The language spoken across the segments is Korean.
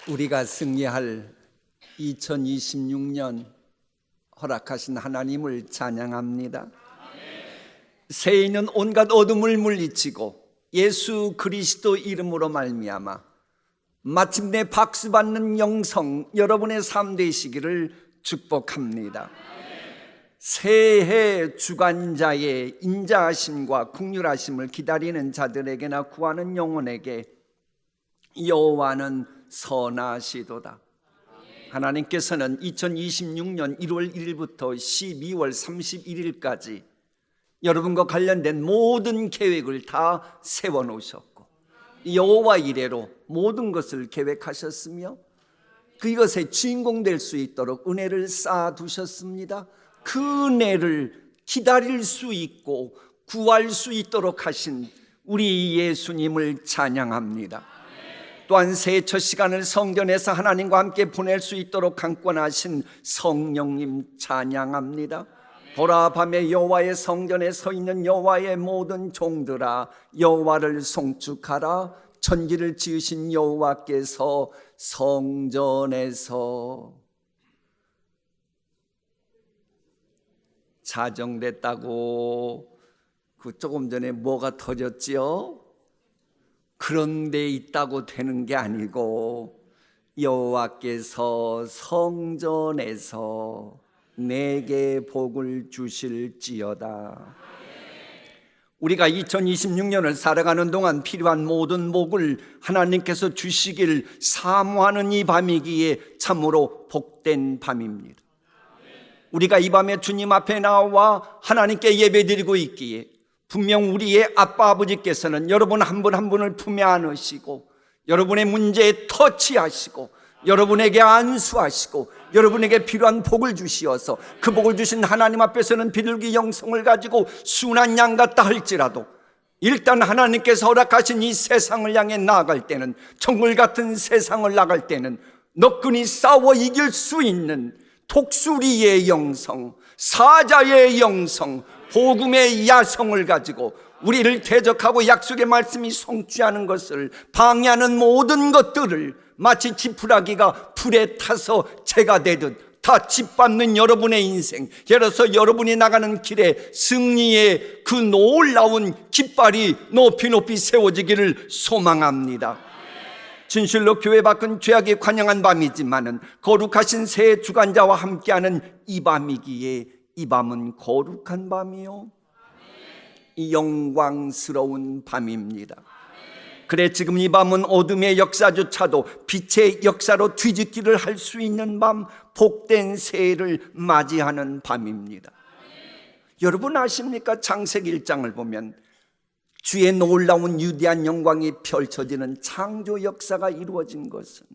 우리가 승리할 2026년 허락하신 하나님을 찬양합니다. 새해에는 온갖 어둠을 물리치고 예수 그리스도 이름으로 말미암아 마침내 박수받는 영성 여러분의 삶 되시기를 축복합니다. 새해 주관자의 인자하심과 긍휼하심을 기다리는 자들에게나 구하는 영혼에게 여호와는 선하시도다. 하나님께서는 2026년 1월 1일부터 12월 31일까지 여러분과 관련된 모든 계획을 다 세워놓으셨고 여호와 이래로 모든 것을 계획하셨으며 그것의 주인공 될 수 있도록 은혜를 쌓아두셨습니다. 그 은혜를 기다릴 수 있고 구할 수 있도록 하신 우리 예수님을 찬양합니다. 또한 새해 첫 시간을 성전에서 하나님과 함께 보낼 수 있도록 강권하신 성령님 찬양합니다. 보라, 밤에 여호와의 성전에 서 있는 여호와의 모든 종들아 여호와를 송축하라. 천지를 지으신 여호와께서 성전에서 자정됐다고 조금 전에 뭐가 터졌지요? 그런 데 있다고 되는 게 아니고 여호와께서 성전에서 내게 복을 주실지어다. 우리가 2026년을 살아가는 동안 필요한 모든 복을 하나님께서 주시길 사모하는 이 밤이기에 참으로 복된 밤입니다. 우리가 이 밤에 주님 앞에 나와 하나님께 예배드리고 있기에 분명 우리의 아빠 아버지께서는 여러분 한 분 한 분을 품에 안으시고 여러분의 문제에 터치하시고 여러분에게 안수하시고 여러분에게 필요한 복을 주시어서 그 복을 주신 하나님 앞에서는 비둘기 영성을 가지고 순한 양 같다 할지라도 일단 하나님께서 허락하신 이 세상을 향해 나아갈 때는, 정글 같은 세상을 나갈 때는 너끈히 싸워 이길 수 있는 독수리의 영성, 사자의 영성, 복음의 야성을 가지고 우리를 대적하고 약속의 말씀이 성취하는 것을 방해하는 모든 것들을 마치 지푸라기가 불에 타서 재가 되듯 다 짓밟는 여러분의 인생, 예를 들어서 여러분이 나가는 길에 승리의 그 놀라운 깃발이 높이 높이 세워지기를 소망합니다. 진실로 교회 밖은 죄악이 관영한 밤이지만은 거룩하신 새 주관자와 함께하는 이 밤이기에 이 밤은 거룩한 밤이요 이 영광스러운 밤입니다. 그래 지금 이 밤은 어둠의 역사조차도 빛의 역사로 뒤집기를 할 수 있는 밤, 복된 새해를 맞이하는 밤입니다. 여러분 아십니까? 창세기 1장을 보면 주의 놀라운 위대한 영광이 펼쳐지는 창조 역사가 이루어진 것은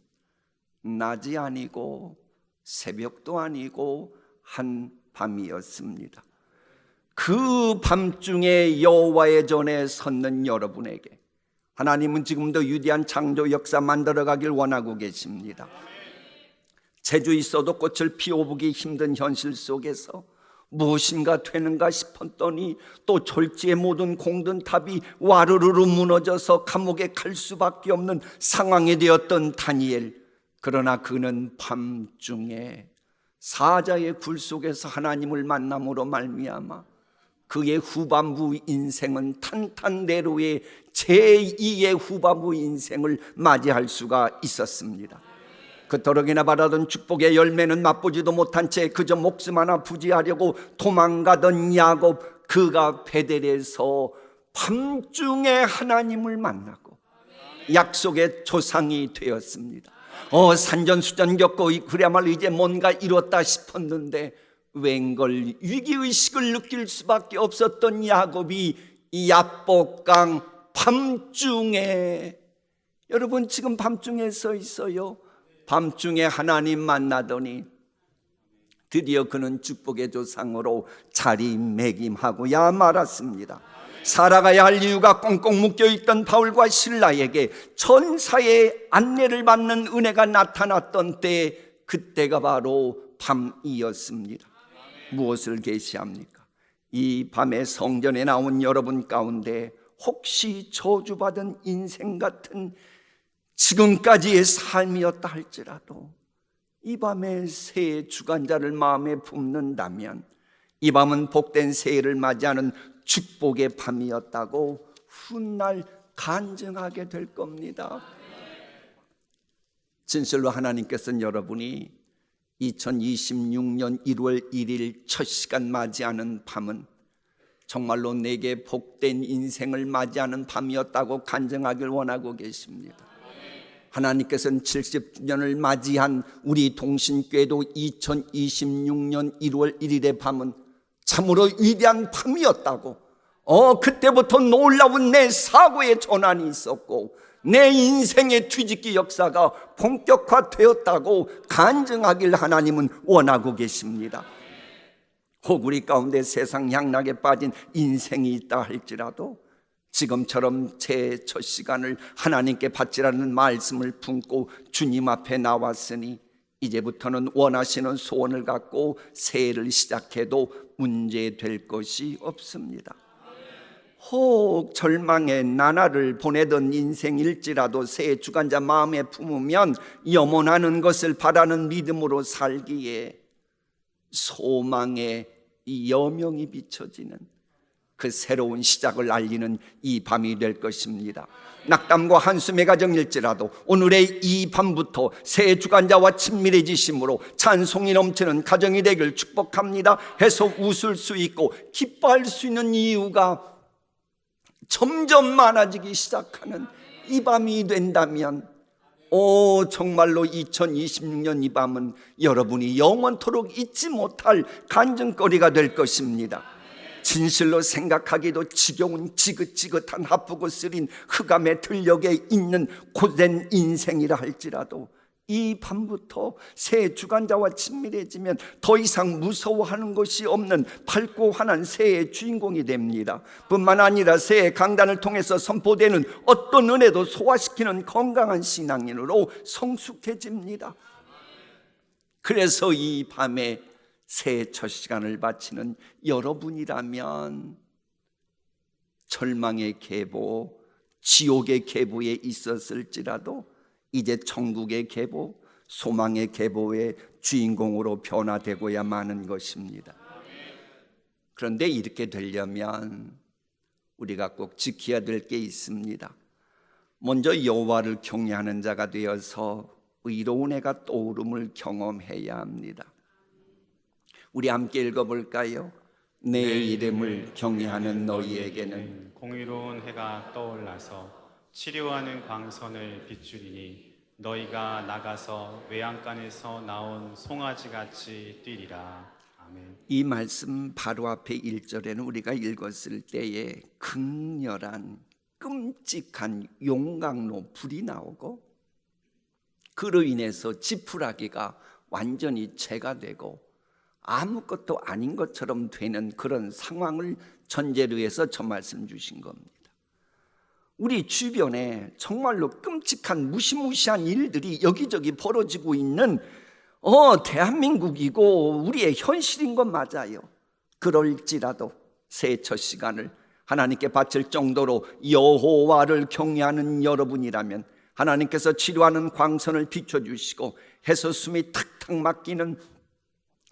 낮이 아니고 새벽도 아니고 한 밤이었습니다. 그 밤중에 여호와의 전에 섰는 여러분에게 하나님은 지금도 위대한 창조 역사 만들어가길 원하고 계십니다. 재주 있어도 꽃을 피워보기 힘든 현실 속에서 무엇인가 되는가 싶었더니 또 졸지에 모든 공든 탑이 와르르르 무너져서 감옥에 갈 수밖에 없는 상황이 되었던 다니엘. 그러나 그는 밤중에 사자의 굴 속에서 하나님을 만남으로 말미암아 그의 후반부 인생은 탄탄대로의 제2의 후반부 인생을 맞이할 수가 있었습니다. 그토록이나 바라던 축복의 열매는 맛보지도 못한 채 그저 목숨 하나 부지하려고 도망가던 야곱, 그가 베델에서 밤중에 하나님을 만나고 약속의 조상이 되었습니다. 산전수전 겪고 그래야말로 이제 뭔가 이뤘다 싶었는데 웬걸 위기의식을 느낄 수밖에 없었던 야곱이 야복강 밤중에, 여러분 지금 밤중에 서 있어요. 밤중에 하나님 만나더니 드디어 그는 축복의 조상으로 자리매김하고야 말았습니다. 살아가야 할 이유가 꽁꽁 묶여있던 바울과 실라에게 천사의 안내를 받는 은혜가 나타났던 때, 그때가 바로 밤이었습니다. 무엇을 계시합니까? 이 밤에 성전에 나온 여러분 가운데 혹시 저주받은 인생 같은 지금까지의 삶이었다 할지라도 이 밤에 새해 주관자를 마음에 품는다면 이 밤은 복된 새해를 맞이하는 축복의 밤이었다고 훗날 간증하게 될 겁니다. 진실로 하나님께서는 여러분이 2026년 1월 1일 첫 시간 맞이하는 밤은 정말로 내게 복된 인생을 맞이하는 밤이었다고 간증하길 원하고 계십니다. 하나님께서는 70주년을 맞이한 우리 동신교회도 2026년 1월 1일의 밤은 참으로 위대한 밤이었다고, 그때부터 놀라운 내 사고의 전환이 있었고 내 인생의 뒤집기 역사가 본격화되었다고 간증하길 하나님은 원하고 계십니다. 혹 우리 가운데 세상 향락에 빠진 인생이 있다 할지라도 지금처럼 제 첫 시간을 하나님께 바치라는 말씀을 품고 주님 앞에 나왔으니 이제부터는 원하시는 소원을 갖고 새해를 시작해도 문제될 것이 없습니다. 혹 절망의 나날을 보내던 인생일지라도 새해 주관자 마음에 품으면 염원하는 것을 바라는 믿음으로 살기에 소망의 여명이 비춰지는 그 새로운 시작을 알리는 이 밤이 될 것입니다. 낙담과 한숨의 가정일지라도 오늘의 이 밤부터 새 주관자와 친밀해지심으로 찬송이 넘치는 가정이 되길 축복합니다 해서 웃을 수 있고 기뻐할 수 있는 이유가 점점 많아지기 시작하는 이 밤이 된다면 정말로 2026년 이 밤은 여러분이 영원토록 잊지 못할 간증거리가 될 것입니다. 진실로 생각하기도 지겨운 지긋지긋한 하프고 쓰린 흑암의 들녘에 있는 고된 인생이라 할지라도 이 밤부터 새 주관자와 친밀해지면 더 이상 무서워하는 것이 없는 밝고 환한 새해의 주인공이 됩니다. 뿐만 아니라 새해 강단을 통해서 선포되는 어떤 은혜도 소화시키는 건강한 신앙인으로 성숙해집니다. 그래서 이 밤에 새해 첫 시간을 바치는 여러분이라면 절망의 계보, 지옥의 계보에 있었을지라도 이제 천국의 계보, 소망의 계보의 주인공으로 변화되고야 마는 것입니다. 그런데 이렇게 되려면 우리가 꼭 지켜야 될 게 있습니다. 먼저 여호와를 경외하는 자가 되어서 의로운 해가 떠오름을 경험해야 합니다. 우리 함께 읽어볼까요? 내 이름을 경외하는 너희에게는 공의로운 해가 떠올라서 치료하는 광선을 비추리니 너희가 나가서 외양간에서 나온 송아지같이 뛰리라. 아멘. 이 말씀 바로 앞에 1절에는 우리가 읽었을 때에 극렬한 끔찍한 용광로 불이 나오고 그로 인해서 지푸라기가 완전히 재가 되고 아무것도 아닌 것처럼 되는 그런 상황을 전제로 해서 저 말씀 주신 겁니다. 우리 주변에 정말로 끔찍한 무시무시한 일들이 여기저기 벌어지고 있는 대한민국이고 우리의 현실인 건 맞아요. 그럴지라도 새해 첫 시간을 하나님께 바칠 정도로 여호와를 경외하는 여러분이라면 하나님께서 치료하는 광선을 비춰주시고 해서숨이 탁탁 막히는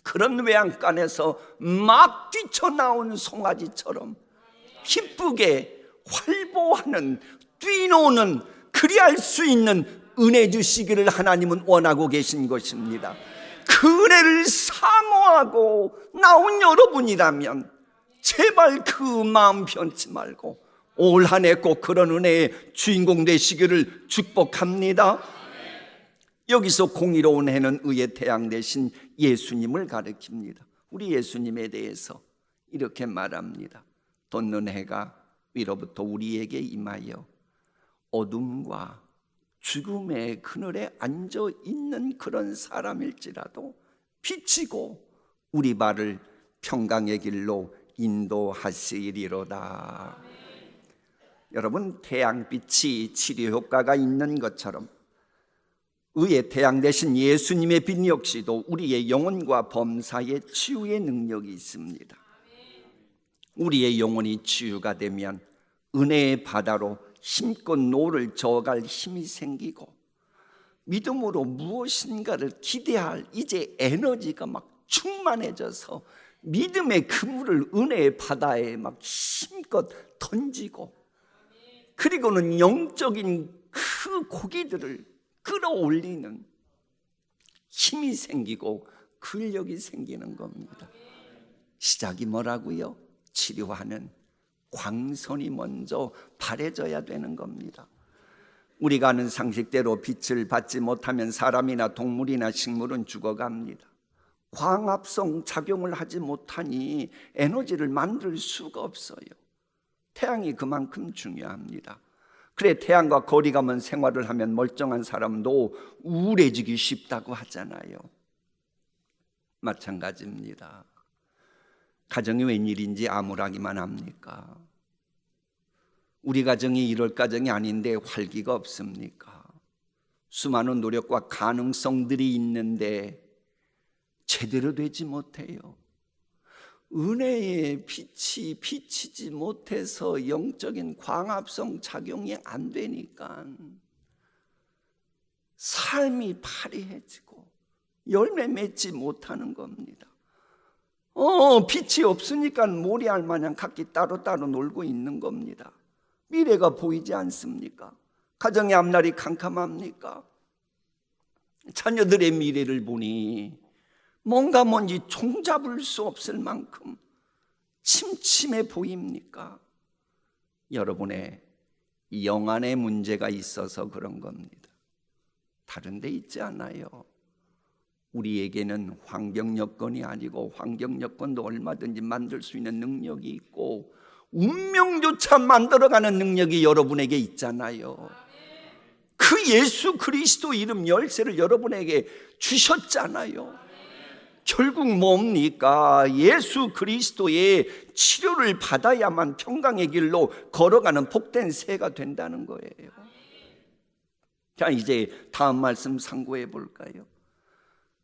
그런 외양간에서 막 뛰쳐나온 송아지처럼 기쁘게 활보하는 뛰노는 그리할 수 있는 은혜 주시기를 하나님은 원하고 계신 것입니다. 그 은혜를 사모하고 나온 여러분이라면 제발 그 마음 변치 말고 올 한 해 꼭 그런 은혜의 주인공 되시기를 축복합니다. 여기서 공의로운 해는 의의 태양 대신 예수님을 가리킵니다. 우리 예수님에 대해서 이렇게 말합니다. 돋는 해가 위로부터 우리에게 임하여 어둠과 죽음의 그늘에 앉아 있는 그런 사람일지라도 비치고 우리 발을 평강의 길로 인도하시리로다. 여러분, 태양빛이 치료 효과가 있는 것처럼 의의 태양 대신 예수님의 빛 역시도 우리의 영혼과 범사의 치유의 능력이 있습니다. 우리의 영혼이 치유가 되면 은혜의 바다로 힘껏 노를 저어갈 힘이 생기고 믿음으로 무엇인가를 기대할 이제 에너지가 막 충만해져서 믿음의 그물을 은혜의 바다에 막 힘껏 던지고, 그리고는 영적인 그 고기들을 끌어올리는 힘이 생기고 근력이 생기는 겁니다. 시작이 뭐라고요? 치료하는 광선이 먼저 바래져야 되는 겁니다. 우리가 아는 상식대로 빛을 받지 못하면 사람이나 동물이나 식물은 죽어갑니다. 광합성 작용을 하지 못하니 에너지를 만들 수가 없어요. 태양이 그만큼 중요합니다. 그래, 태양과 거리가 먼 생활을 하면 멀쩡한 사람도 우울해지기 쉽다고 하잖아요. 마찬가지입니다. 가정이 웬일인지 암울하기만 합니까? 우리 가정이 이럴 가정이 아닌데 활기가 없습니까? 수많은 노력과 가능성들이 있는데 제대로 되지 못해요. 은혜의 빛이 비치지 못해서 영적인 광합성 작용이 안 되니까 삶이 파리해지고 열매 맺지 못하는 겁니다. 빛이 없으니까 모래알 마냥 각기 따로따로 놀고 있는 겁니다. 미래가 보이지 않습니까? 가정의 앞날이 캄캄합니까? 자녀들의 미래를 보니 뭔지 종잡을 수 없을 만큼 침침해 보입니까? 여러분의 영안에 문제가 있어서 그런 겁니다. 다른 데 있지 않아요. 우리에게는 환경 여건이 아니고 환경 여건도 얼마든지 만들 수 있는 능력이 있고 운명조차 만들어가는 능력이 여러분에게 있잖아요. 그 예수 그리스도 이름 열쇠를 여러분에게 주셨잖아요. 결국 뭡니까? 예수 그리스도의 치료를 받아야만 평강의 길로 걸어가는 복된 새가 된다는 거예요. 자, 이제 다음 말씀 상고해 볼까요?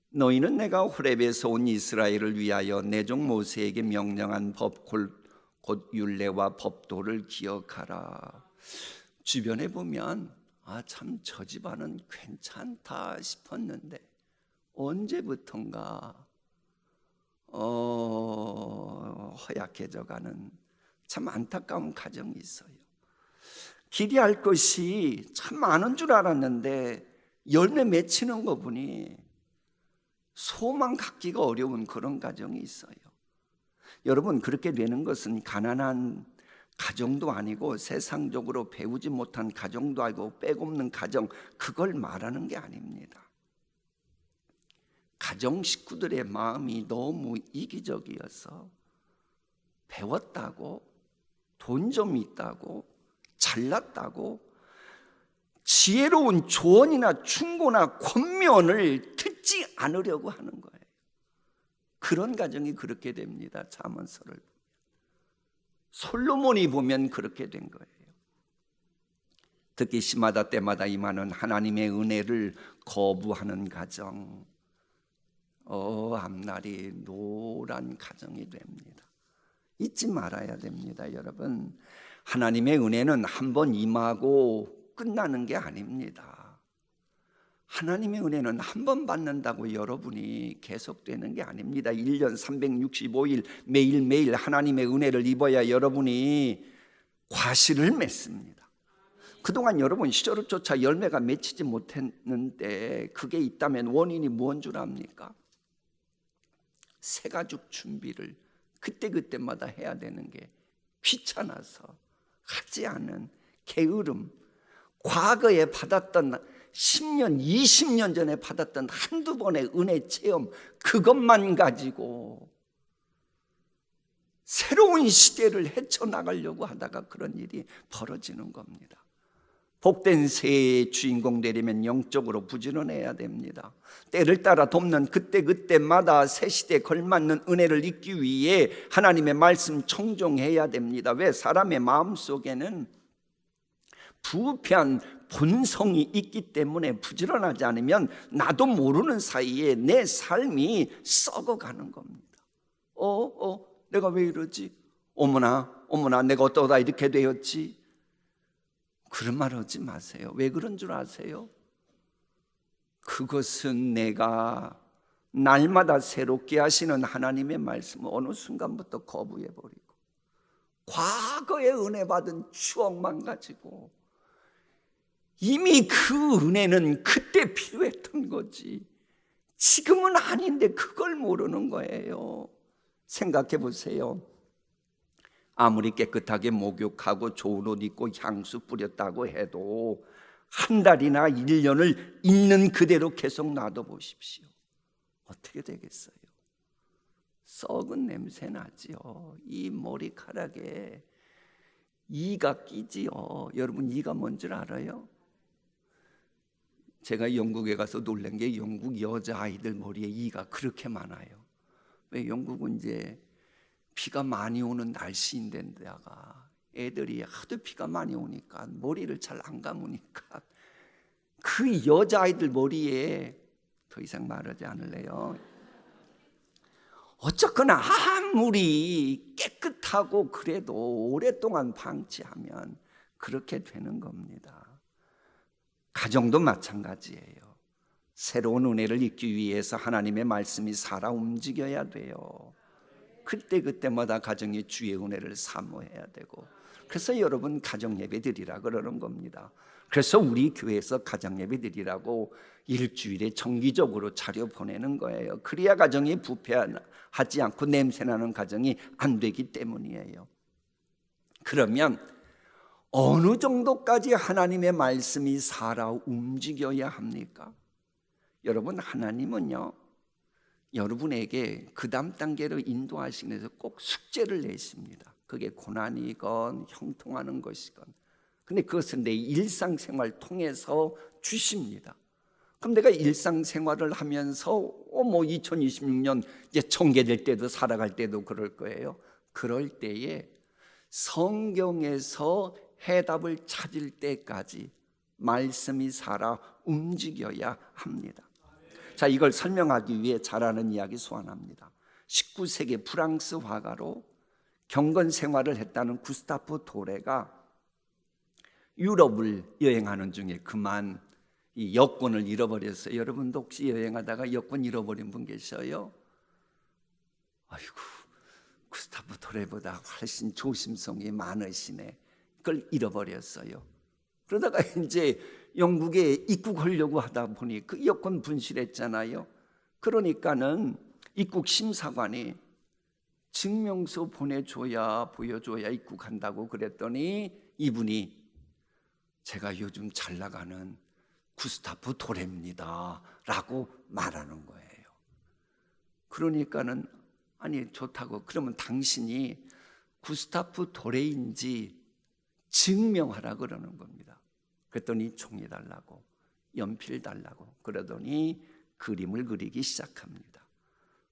너희는 내가 호렙에서 온 이스라엘을 위하여 내 종 모세에게 명령한 법 곧 율례와 법도를 기억하라. 주변에 보면 참 저 집안은 괜찮다 싶었는데 언제부턴가 허약해져가는 참 안타까운 가정이 있어요. 기대할 것이 참 많은 줄 알았는데 열매 맺히는 거 보니 소망 갖기가 어려운 그런 가정이 있어요. 여러분, 그렇게 되는 것은 가난한 가정도 아니고 세상적으로 배우지 못한 가정도 아니고 빼곡는 가정, 그걸 말하는 게 아닙니다. 가정 식구들의 마음이 너무 이기적이어서 배웠다고, 돈 좀 있다고, 잘났다고 지혜로운 조언이나 충고나 권면을 듣지 않으려고 하는 거예요. 그런 가정이 그렇게 됩니다. 잠언서를 보면. 솔로몬이 보면 그렇게 된 거예요. 특히 시마다 때마다 임하는 하나님의 은혜를 거부하는 가정, 앞날이 노란 가정이 됩니다. 잊지 말아야 됩니다. 여러분, 하나님의 은혜는 한번 임하고 끝나는 게 아닙니다. 하나님의 은혜는 한 번 받는다고 여러분이 계속되는 게 아닙니다. 1년 365일 매일매일 하나님의 은혜를 입어야 여러분이 과실을 맺습니다. 그동안 여러분 시절을 쫓아 열매가 맺히지 못했는데 그게 있다면 원인이 무엇인 줄 압니까? 새가죽 준비를 그때그때마다 해야 되는 게 귀찮아서 하지 않은 게으름, 과거에 받았던 10년, 20년 전에 받았던 한두 번의 은혜 체험, 그것만 가지고 새로운 시대를 헤쳐나가려고 하다가 그런 일이 벌어지는 겁니다. 복된 새의 주인공 되려면 영적으로 부지런해야 됩니다. 때를 따라 돕는 그때그때마다 새 시대에 걸맞는 은혜를 잊기 위해 하나님의 말씀 청종해야 됩니다. 왜? 사람의 마음속에는 부패한 본성이 있기 때문에 부지런하지 않으면 나도 모르는 사이에 내 삶이 썩어가는 겁니다. 내가 왜 이러지? 어머나 내가 어떠다 이렇게 되었지? 그런 말 하지 마세요. 왜 그런 줄 아세요? 그것은 내가 날마다 새롭게 하시는 하나님의 말씀을 어느 순간부터 거부해버리고 과거의 은혜 받은 추억만 가지고 이미 그 은혜는 그때 필요했던 거지 지금은 아닌데 그걸 모르는 거예요. 생각해 보세요. 아무리 깨끗하게 목욕하고 좋은 옷 입고 향수 뿌렸다고 해도 한 달이나 1년을 있는 그대로 계속 놔둬 보십시오. 어떻게 되겠어요? 썩은 냄새 나지요. 이 머리카락에 이가 끼지요. 여러분 이가 뭔 줄 알아요? 제가 영국에 가서 놀란 게 영국 여자아이들 머리에 이가 그렇게 많아요. 왜? 영국은 이제 비가 많이 오는 날씨인데다가 애들이 하도 비가 많이 오니까 머리를 잘 안 감으니까 그 여자아이들 머리에 더 이상 말하지 않을래요. 어쨌거나 아무리 깨끗하고 그래도 오랫동안 방치하면 그렇게 되는 겁니다. 가정도 마찬가지예요. 새로운 은혜를 잊기 위해서 하나님의 말씀이 살아 움직여야 돼요. 그때마다 가정이 주의 은혜를 사모해야 되고, 그래서 여러분 가정 예배 드리라 그러는 겁니다. 그래서 우리 교회에서 가정 예배 드리라고 일주일에 정기적으로 차려 보내는 거예요. 그래야 가정이 부패하지 않고 냄새나는 가정이 안 되기 때문이에요. 그러면 어느 정도까지 하나님의 말씀이 살아 움직여야 합니까? 여러분, 하나님은요 여러분에게 그 다음 단계로 인도하시기 위해서 꼭 숙제를 내십니다. 그게 고난이건 형통하는 것이건. 근데 그것은 내 일상생활 통해서 주십니다. 그럼 내가 일상생활을 하면서 2026년 이제 청계될 때도 살아갈 때도 그럴 거예요. 그럴 때에 성경에서 해답을 찾을 때까지 말씀이 살아 움직여야 합니다. 자, 이걸 설명하기 위해 잘 아는 이야기 소환합니다. 19세기 프랑스 화가로 경건 생활을 했다는 구스타프 도레가 유럽을 여행하는 중에 그만 이 여권을 잃어버렸어요. 여러분도 혹시 여행하다가 여권 잃어버린 분 계셔요? 아이고, 구스타프 도레보다 훨씬 조심성이 많으시네. 그걸 잃어버렸어요. 그러다가 이제 영국에 입국하려고 하다 보니 그 여권 분실했잖아요. 그러니까는 입국 심사관이 증명서 보여줘야 입국한다고 그랬더니 이분이 제가 요즘 잘 나가는 구스타프 도레입니다 라고 말하는 거예요. 그러니까는 아니 좋다고, 그러면 당신이 구스타프 도레인지 증명하라 그러는 겁니다. 그랬더니 종이 달라고 연필 달라고 그러더니 그림을 그리기 시작합니다.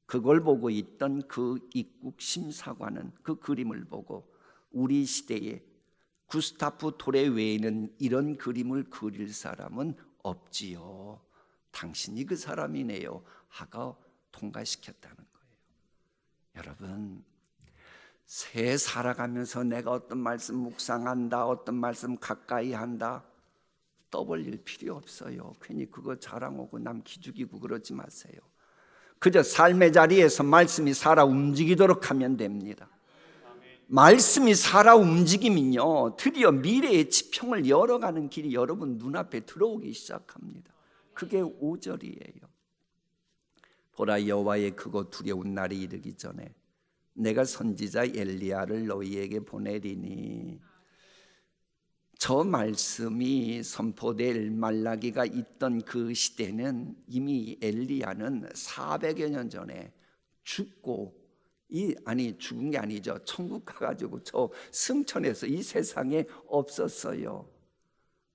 그걸 보고 있던 그 입국 심사관은 그 그림을 보고 우리 시대에 구스타프 도레 외에는 이런 그림을 그릴 사람은 없지요. 당신이 그 사람이네요 하고 통과시켰다는 거예요. 여러분, 새해 살아가면서 내가 어떤 말씀 묵상한다, 어떤 말씀 가까이 한다 떠벌릴 필요 없어요. 괜히 그거 자랑하고 남 기죽이고 그러지 마세요. 그저 삶의 자리에서 말씀이 살아 움직이도록 하면 됩니다. 말씀이 살아 움직이면요 드디어 미래의 지평을 열어가는 길이 여러분 눈앞에 들어오기 시작합니다. 그게 5절이에요. 보라, 여호와의 크고 두려운 날이 이르기 전에 내가 선지자 엘리야를 너희에게 보내리니. 저 말씀이 선포될 말라기가 있던 그 시대는 이미 엘리야는 400여 년 전에 죽고 죽은 게 아니죠. 천국 가가지고 저 승천해서 이 세상에 없었어요.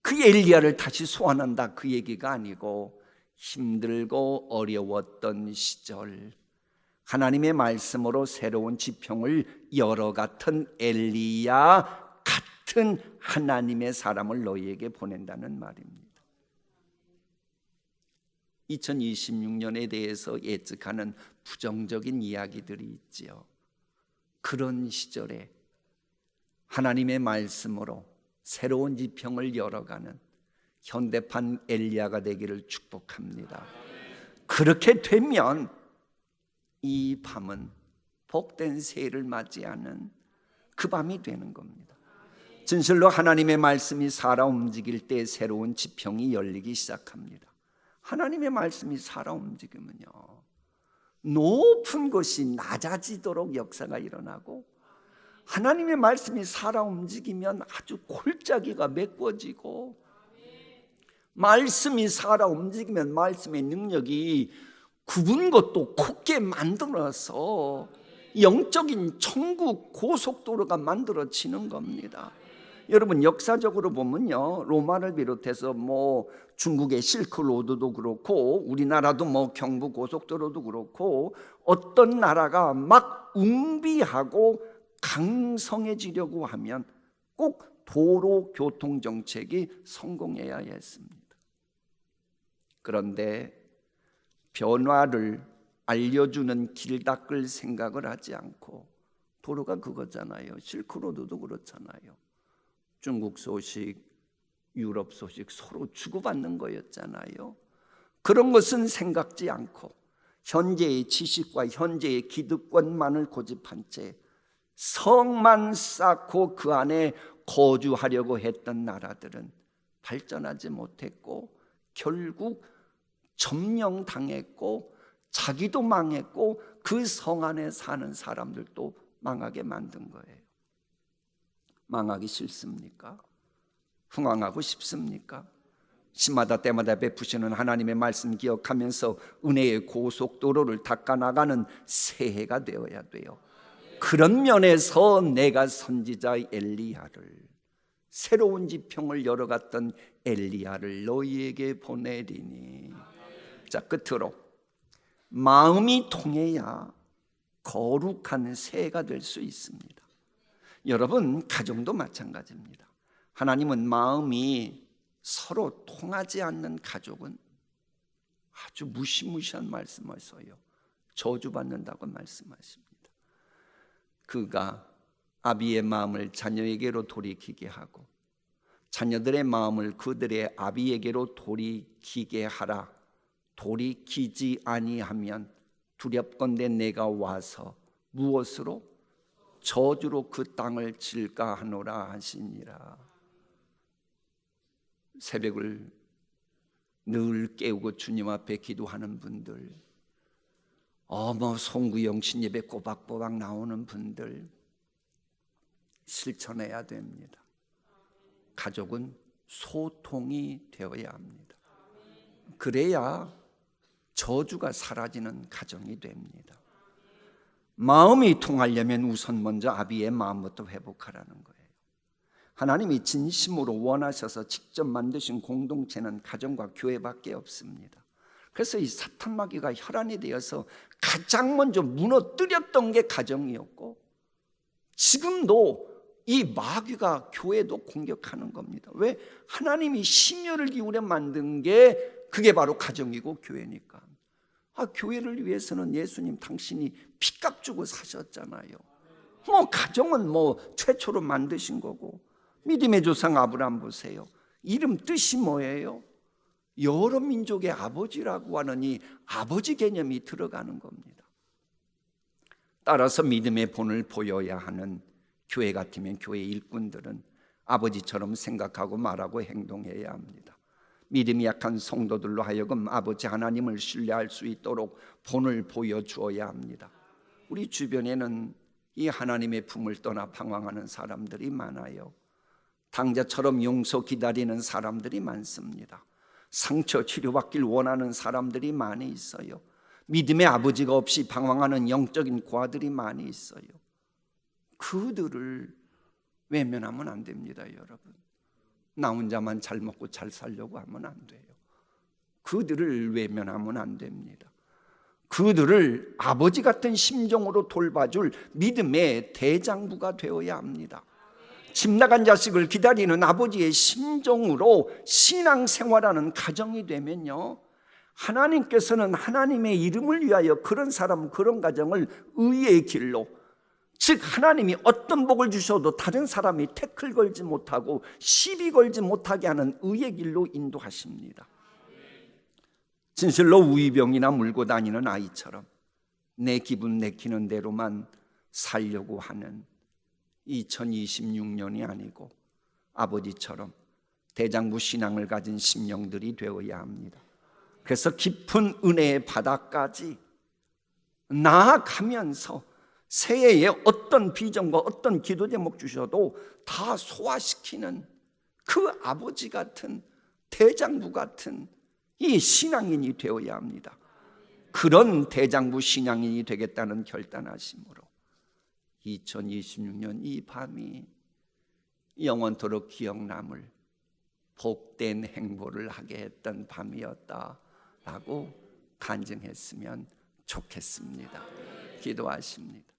그 엘리야를 다시 소환한다 그 얘기가 아니고 힘들고 어려웠던 시절 하나님의 말씀으로 새로운 지평을 열어 같은 엘리야 같은 하나님의 사람을 너희에게 보낸다는 말입니다. 2026년에 대해서 예측하는 부정적인 이야기들이 있지요. 그런 시절에 하나님의 말씀으로 새로운 지평을 열어가는 현대판 엘리야가 되기를 축복합니다. 그렇게 되면 이 밤은 복된 새해를 맞이하는 그 밤이 되는 겁니다. 진실로 하나님의 말씀이 살아 움직일 때 새로운 지평이 열리기 시작합니다. 하나님의 말씀이 살아 움직이면요, 높은 것이 낮아지도록 역사가 일어나고, 하나님의 말씀이 살아 움직이면 아주 골짜기가 메꿔지고, 말씀이 살아 움직이면 말씀의 능력이 굽은 것도 곱게 만들어서 영적인 천국 고속도로가 만들어지는 겁니다. 여러분, 역사적으로 보면요, 로마를 비롯해서 중국의 실크로드도 그렇고, 우리나라도 경부 고속도로도 그렇고, 어떤 나라가 막 웅비하고 강성해지려고 하면 꼭 도로 교통 정책이 성공해야 했습니다. 그런데 변화를 알려주는 길 닦을 생각을 하지 않고, 도로가 그거잖아요. 실크로드도 그렇잖아요. 중국 소식, 유럽 소식 서로 주고받는 거였잖아요. 그런 것은 생각지 않고 현재의 지식과 현재의 기득권만을 고집한 채 성만 쌓고 그 안에 거주하려고 했던 나라들은 발전하지 못했고, 결국 점령당했고, 자기도 망했고, 그 성 안에 사는 사람들도 망하게 만든 거예요. 망하기 싫습니까? 흥황하고 싶습니까? 시마다 때마다 베푸시는 하나님의 말씀 기억하면서 은혜의 고속도로를 닦아나가는 새해가 되어야 돼요. 그런 면에서 내가 선지자 엘리야를, 새로운 지평을 열어갔던 엘리야를 너희에게 보내리니. 자, 끝으로 마음이 통해야 거룩한 새해가 될 수 있습니다. 여러분, 가정도 마찬가지입니다. 하나님은 마음이 서로 통하지 않는 가족은 아주 무시무시한 말씀하셔요. 저주받는다고 말씀하십니다. 그가 아비의 마음을 자녀에게로 돌이키게 하고 자녀들의 마음을 그들의 아비에게로 돌이키게 하라. 돌이키지 아니하면 두렵건대 내가 와서 무엇으로? 저주로 그 땅을 칠까 하노라 하시니라. 새벽을 늘 깨우고 주님 앞에 기도하는 분들, 송구영 신예배 꼬박꼬박 나오는 분들, 실천해야 됩니다. 가족은 소통이 되어야 합니다. 그래야 저주가 사라지는 가정이 됩니다. 마음이 통하려면 우선 먼저 아비의 마음부터 회복하라는 거예요. 하나님이 진심으로 원하셔서 직접 만드신 공동체는 가정과 교회밖에 없습니다. 그래서 이 사탄 마귀가 혈안이 되어서 가장 먼저 무너뜨렸던 게 가정이었고, 지금도 이 마귀가 교회도 공격하는 겁니다. 왜? 하나님이 심혈을 기울여 만든 게 그게 바로 가정이고 교회니까. 교회를 위해서는 예수님 당신이 피값 주고 사셨잖아요. 가정은 최초로 만드신 거고, 믿음의 조상 아브라함 보세요. 이름 뜻이 뭐예요? 여러 민족의 아버지라고 하는 이 아버지 개념이 들어가는 겁니다. 따라서 믿음의 본을 보여야 하는 교회 같으면 교회 일꾼들은 아버지처럼 생각하고 말하고 행동해야 합니다. 믿음이 약한 성도들로 하여금 아버지 하나님을 신뢰할 수 있도록 본을 보여주어야 합니다. 우리 주변에는 이 하나님의 품을 떠나 방황하는 사람들이 많아요. 당자처럼 용서 기다리는 사람들이 많습니다. 상처 치료받길 원하는 사람들이 많이 있어요. 믿음의 아버지가 없이 방황하는 영적인 고아들이 많이 있어요. 그들을 외면하면 안 됩니다, 여러분. 나 혼자만 잘 먹고 잘 살려고 하면 안 돼요. 그들을 외면하면 안 됩니다. 그들을 아버지 같은 심정으로 돌봐줄 믿음의 대장부가 되어야 합니다. 집 나간 자식을 기다리는 아버지의 심정으로 신앙생활하는 가정이 되면요, 하나님께서는 하나님의 이름을 위하여 그런 사람, 그런 가정을 의의 길로, 즉 하나님이 어떤 복을 주셔도 다른 사람이 태클 걸지 못하고 시비 걸지 못하게 하는 의의 길로 인도하십니다. 진실로 우이병이나 물고 다니는 아이처럼 내 기분 내키는 대로만 살려고 하는 2026년이 아니고 아버지처럼 대장부 신앙을 가진 심령들이 되어야 합니다. 그래서 깊은 은혜의 바다까지 나아가면서 새해에 어떤 비전과 어떤 기도 제목 주셔도 다 소화시키는 그 아버지 같은 대장부 같은 이 신앙인이 되어야 합니다. 그런 대장부 신앙인이 되겠다는 결단하심으로 2026년 이 밤이 영원토록 기억남을 복된 행보를 하게 했던 밤이었다라고 간증했으면 좋겠습니다. 기도하십니다.